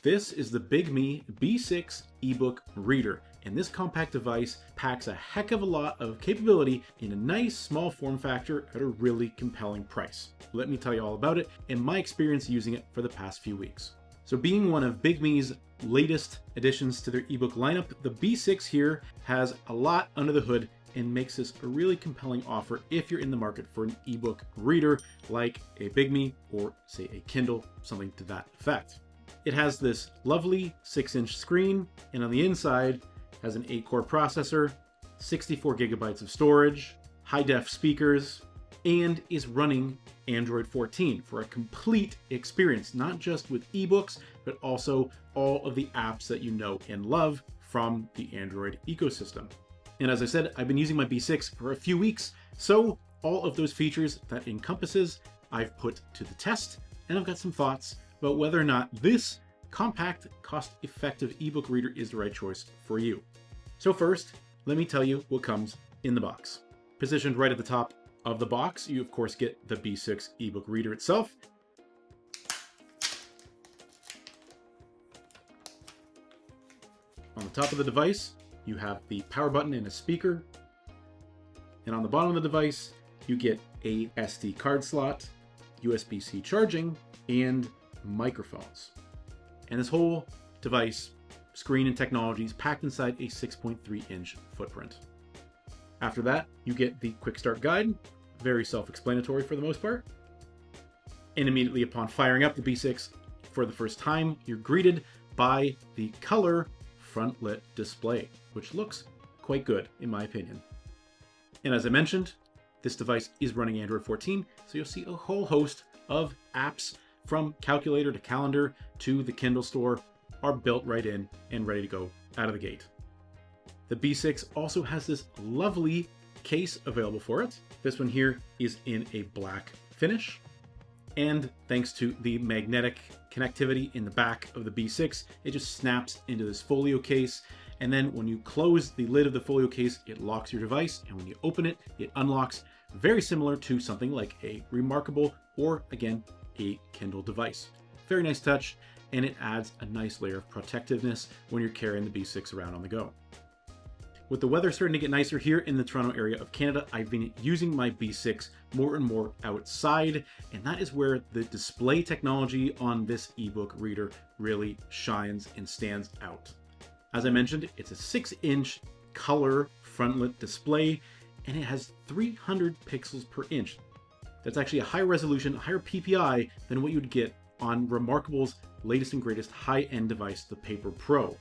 This is the BigMe B6 ebook reader, and this compact device packs a heck of a lot of capability in a nice small form factor at a really compelling price. Let me tell you all about it and my experience using it for the past few weeks. So being one of BigMe's latest additions to their ebook lineup, the B6 here has a lot under the hood and makes this a really compelling offer if you're in the market for an ebook reader like a BigMe or say a Kindle, something to that effect. It has this lovely 6-inch screen, and on the inside has an 8-core processor, 64 gigabytes of storage, high-def speakers, and is running Android 14 for a complete experience, not just with ebooks, but also all of the apps that you know and love from the Android ecosystem. And as I said, I've been using my B6 for a few weeks, so all of those features that encompasses, I've put to the test, and I've got some thoughts about whether or not this compact, cost-effective ebook reader is the right choice for you. So first, let me tell you what comes in the box. Positioned right at the top of the box, you of course get the B6 ebook reader itself. On the top of the device, you have the power button and a speaker. And on the bottom of the device, you get a SD card slot, USB-C charging, and microphones. And this whole device, screen and technology is packed inside a 6.3-inch footprint. After that, you get the quick start guide, very self-explanatory for the most part. And immediately upon firing up the B6 for the first time, you're greeted by the color front lit display, which looks quite good in my opinion. And as I mentioned, this device is running Android 14, so you'll see a whole host of apps from calculator to calendar to the Kindle store are built right in and ready to go out of the gate. The B6 also has this lovely case available for it. This one here is in a black finish. And thanks to the magnetic connectivity in the back of the B6, it just snaps into this folio case. And then when you close the lid of the folio case, it locks your device. And when you open it, it unlocks, very similar to something like a Remarkable or again, a Kindle device. Very nice touch, and it adds a nice layer of protectiveness when you're carrying the B6 around on the go. With the weather starting to get nicer here in the Toronto area of Canada, I've been using my B6 more and more outside, and that is where the display technology on this ebook reader really shines and stands out. As I mentioned, it's a 6-inch color frontlit display, and it has 300 pixels per inch. That's actually a higher resolution, higher PPI than what you would get on Remarkable's latest and greatest high-end device, the Paper Pro.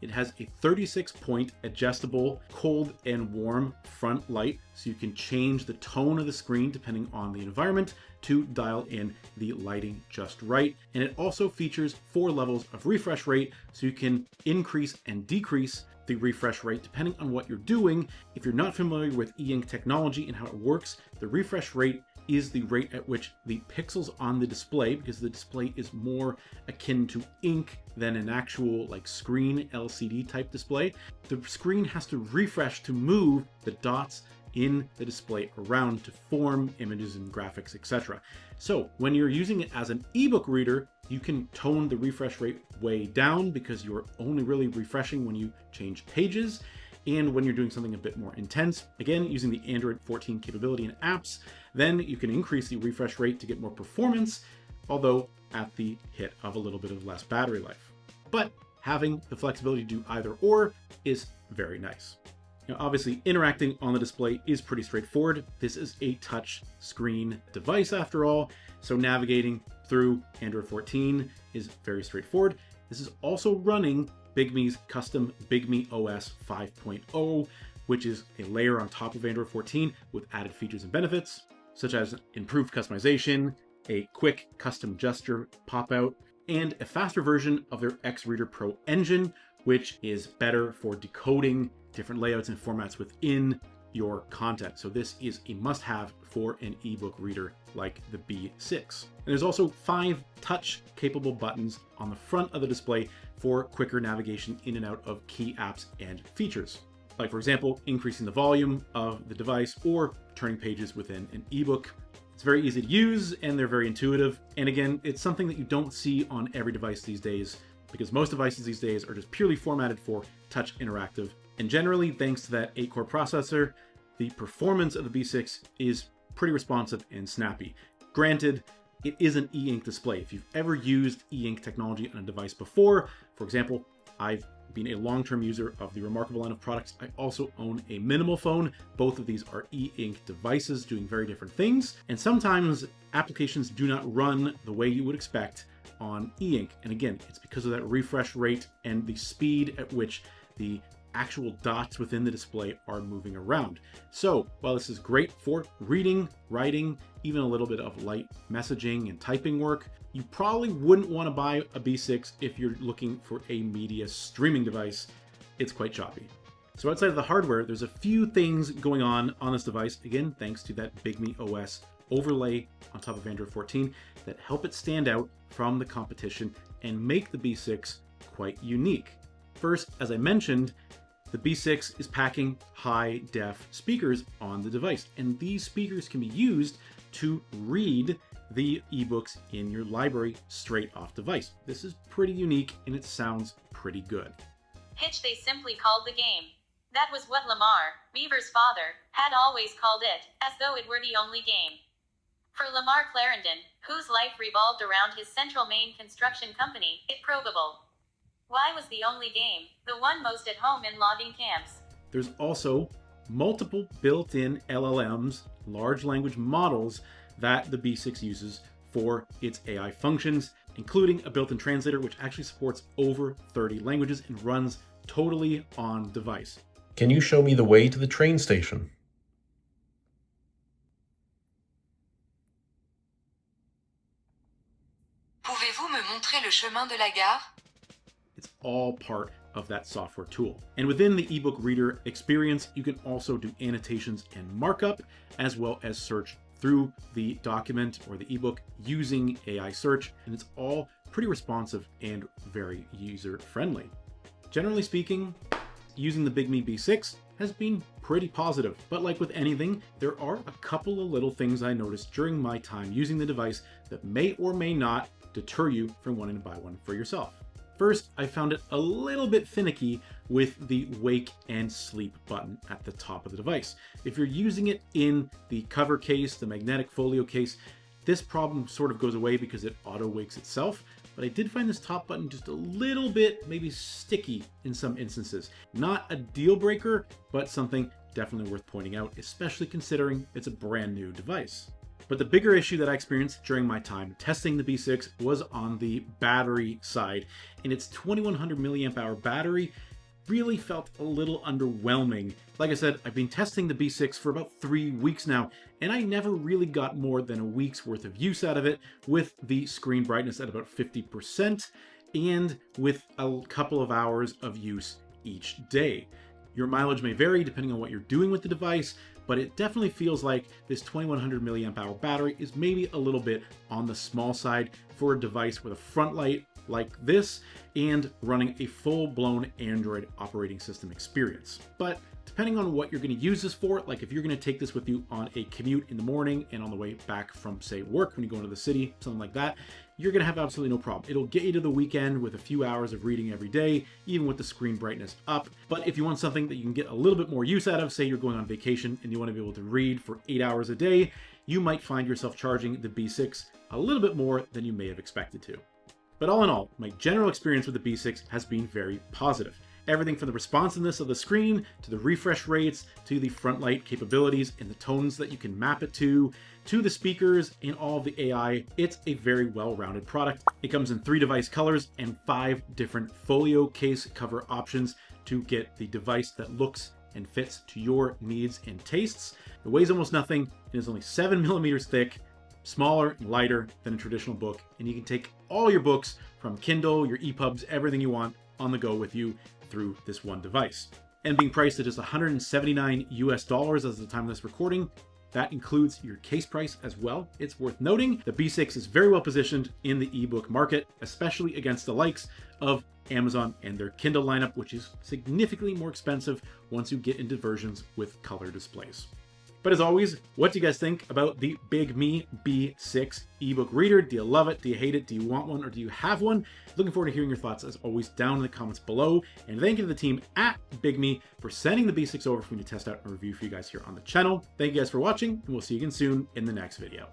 It has a 36-point adjustable cold and warm front light, so you can change the tone of the screen depending on the environment to dial in the lighting just right. And it also features 4 levels of refresh rate, so you can increase and decrease the refresh rate depending on what you're doing. If you're not familiar with e-ink technology and how it works, the refresh rate is the rate at which the pixels on the display, because the display is more akin to ink than an actual like screen LCD type display. The screen has to refresh to move the dots in the display around to form images and graphics, etc. So when you're using it as an ebook reader, you can tone the refresh rate way down because you're only really refreshing when you change pages. And when you're doing something a bit more intense, again, using the Android 14 capability in apps, then you can increase the refresh rate to get more performance, although at the hit of a little bit of less battery life. But having the flexibility to do either or is very nice. Now, obviously, interacting on the display is pretty straightforward. This is a touch screen device after all, so navigating through Android 14 is very straightforward. This is also running BigMe's custom BigMe OS 5.0, which is a layer on top of Android 14 with added features and benefits, such as improved customization, a quick custom gesture pop-out, and a faster version of their X-Reader Pro engine, which is better for decoding different layouts and formats within your content. So this is a must-have for an ebook reader like the B6. And there's also 5 touch-capable buttons on the front of the display for quicker navigation in and out of key apps and features. Like, for example, increasing the volume of the device or turning pages within an ebook. It's very easy to use and they're very intuitive. And again, it's something that you don't see on every device these days. because most devices these days are just purely formatted for touch interactive. And generally, thanks to that 8-core processor, the performance of the B6 is pretty responsive and snappy. Granted, it is an e-ink display. If you've ever used e-ink technology on a device before, for example, I've been a long-term user of the Remarkable line of products. I also own a Minimal phone. Both of these are e-ink devices doing very different things. And sometimes applications do not run the way you would expect on e-ink. And again, it's because of that refresh rate and the speed at which the actual dots within the display are moving around. So while this is great for reading, writing, even a little bit of light messaging and typing work, you probably wouldn't want to buy a B6 if you're looking for a media streaming device. It's quite choppy. So outside of the hardware, there's a few things going on this device, again, thanks to that BigMe OS overlay on top of Android 14 that help it stand out from the competition and make the B6 quite unique. First, as I mentioned, the B6 is packing high-def speakers on the device, and these speakers can be used to read the ebooks in your library straight off device. This is pretty unique, and it sounds pretty good. Hitch they simply called the game. That was what Lamar, Beaver's father, had always called it, as though it were the only game. For Lamar Clarendon, whose life revolved around his Central Maine construction company, it probable. Why was the only game, the one most at home in logging camps? There's also multiple built-in LLMs, large language models, that the B6 uses for its AI functions, including a built-in translator which actually supports over 30 languages and runs totally on device. Can you show me the way to the train station? Pouvez-vous me montrer le chemin de la gare? It's all part of that software tool. And within the ebook reader experience, you can also do annotations and markup, as well as search through the document or the ebook using AI search, and it's all pretty responsive and very user-friendly. Generally speaking, using the BigMe B6 has been pretty positive, but like with anything, there are a couple of little things I noticed during my time using the device that may or may not deter you from wanting to buy one for yourself. First, I found it a little bit finicky with the wake and sleep button at the top of the device. If you're using it in the cover case, the magnetic folio case, this problem sort of goes away because it auto wakes itself. But I did find this top button just a little bit maybe sticky in some instances. Not a deal breaker, but something definitely worth pointing out, especially considering it's a brand new device. But the bigger issue that I experienced during my time testing the B6 was on the battery side, and its 2100 milliamp hour battery really felt a little underwhelming. Like I said, I've been testing the B6 for about 3 weeks now, and I never really got more than a week's worth of use out of it, with the screen brightness at about 50% and with a couple of hours of use each day. Your mileage may vary depending on what you're doing with the device, but it definitely feels like this 2100 milliamp hour battery is maybe a little bit on the small side for a device with a front light like this and running a full-blown Android operating system experience. But depending on what you're going to use this for, like if you're going to take this with you on a commute in the morning and on the way back from, say, work when you go into the city, something like that, you're going to have absolutely no problem. It'll get you to the weekend with a few hours of reading every day, even with the screen brightness up. But if you want something that you can get a little bit more use out of, say you're going on vacation and you want to be able to read for 8 hours a day, you might find yourself charging the B6 a little bit more than you may have expected to. But all in all, my general experience with the B6 has been very positive. Everything from the responsiveness of the screen, to the refresh rates, to the front light capabilities and the tones that you can map it to the speakers and all of the AI, it's a very well-rounded product. It comes in 3 device colors and 5 different folio case cover options to get the device that looks and fits to your needs and tastes. It weighs almost nothing and is only 7 millimeters thick, smaller and lighter than a traditional book, and you can take all your books from Kindle, your EPUBs, everything you want on the go with you through this one device. And being priced at just $179 US as of the time of this recording, that includes your case price as well. It's worth noting the B6 is very well positioned in the ebook market, especially against the likes of Amazon and their Kindle lineup, which is significantly more expensive once you get into versions with color displays. But as always, what do you guys think about the BigMe B6 ebook reader? Do you love it? Do you hate it? Do you want one or do you have one? Looking forward to hearing your thoughts as always down in the comments below. And thank you to the team at BigMe for sending the B6 over for me to test out and review for you guys here on the channel. Thank you guys for watching, and we'll see you again soon in the next video.